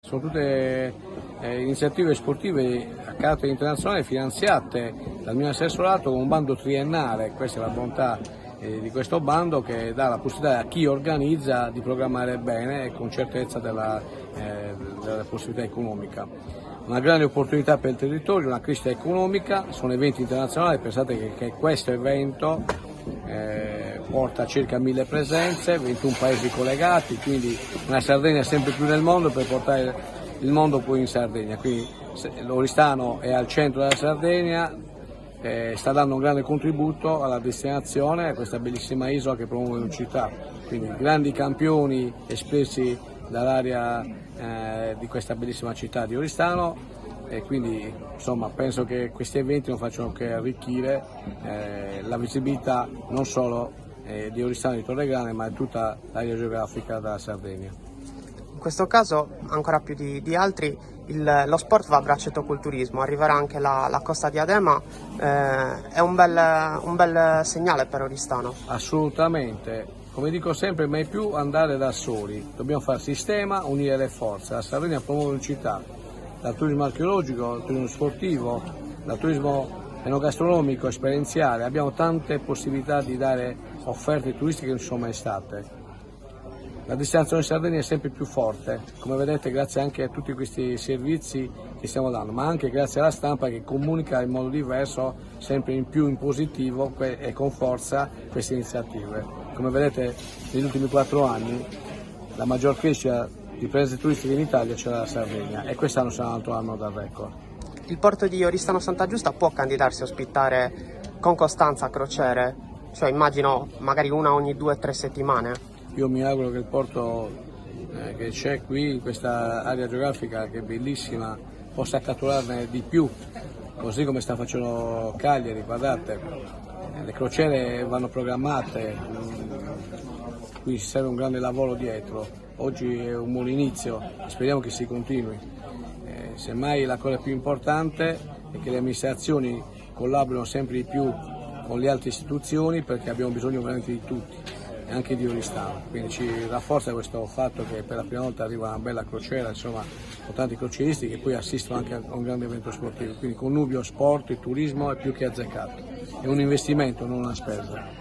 sono tutte iniziative sportive a carattere internazionale finanziate dal mio assessorato con un bando triennale. Questa è la bontà di questo bando, che dà la possibilità a chi organizza di programmare bene e con certezza della possibilità economica. Una grande opportunità per il territorio, una crescita economica, sono eventi internazionali. Pensate che questo evento porta circa 1000 presenze, 21 paesi collegati, quindi una Sardegna sempre più nel mondo per portare il mondo poi in Sardegna. Quindi l'Oristano è al centro della Sardegna, sta dando un grande contributo alla destinazione, a questa bellissima isola che promuove l'unicità. Quindi grandi campioni espressi dall'area di questa bellissima città di Oristano, e quindi insomma penso che questi eventi non facciano che arricchire la visibilità non solo di Oristano e di Torregrane, ma di tutta l'area geografica della Sardegna. In questo caso, ancora più di altri, lo sport va a braccetto col turismo, arriverà anche la Costa Diadema, è un bel segnale per Oristano. Assolutamente, come dico sempre, mai più andare da soli, dobbiamo fare sistema, unire le forze. La Sardegna promuove una città, dal turismo archeologico, dal turismo sportivo, dal turismo enogastronomico, esperienziale, abbiamo tante possibilità di dare offerte turistiche che non ci sono mai state. La destinazione Sardegna è sempre più forte, come vedete, grazie anche a tutti questi servizi che stiamo dando, ma anche grazie alla stampa che comunica in modo diverso, sempre in più in positivo e con forza queste iniziative. Come vedete, negli ultimi 4 anni la maggior crescita di presenze turistiche in Italia c'è la Sardegna, e quest'anno sarà un altro anno da record. Il porto di Oristano Santa Giusta può candidarsi a ospitare con costanza crociere? Cioè immagino magari una ogni 2 o 3 settimane? Io mi auguro che il porto che c'è qui, in questa area geografica che è bellissima, possa catturarne di più, così come sta facendo Cagliari. Guardate, le crociere vanno programmate, qui serve un grande lavoro dietro. Oggi è un buon inizio, speriamo che si continui. Semmai la cosa più importante è che le amministrazioni collaborino sempre di più con le altre istituzioni, perché abbiamo bisogno veramente di tutti, e anche di Oristano. Quindi ci rafforza questo fatto che per la prima volta arriva una bella crociera, insomma, con tanti crocieristi che poi assistono anche a un grande evento sportivo. Quindi connubio sport e turismo è più che azzeccato, è un investimento, non una spesa.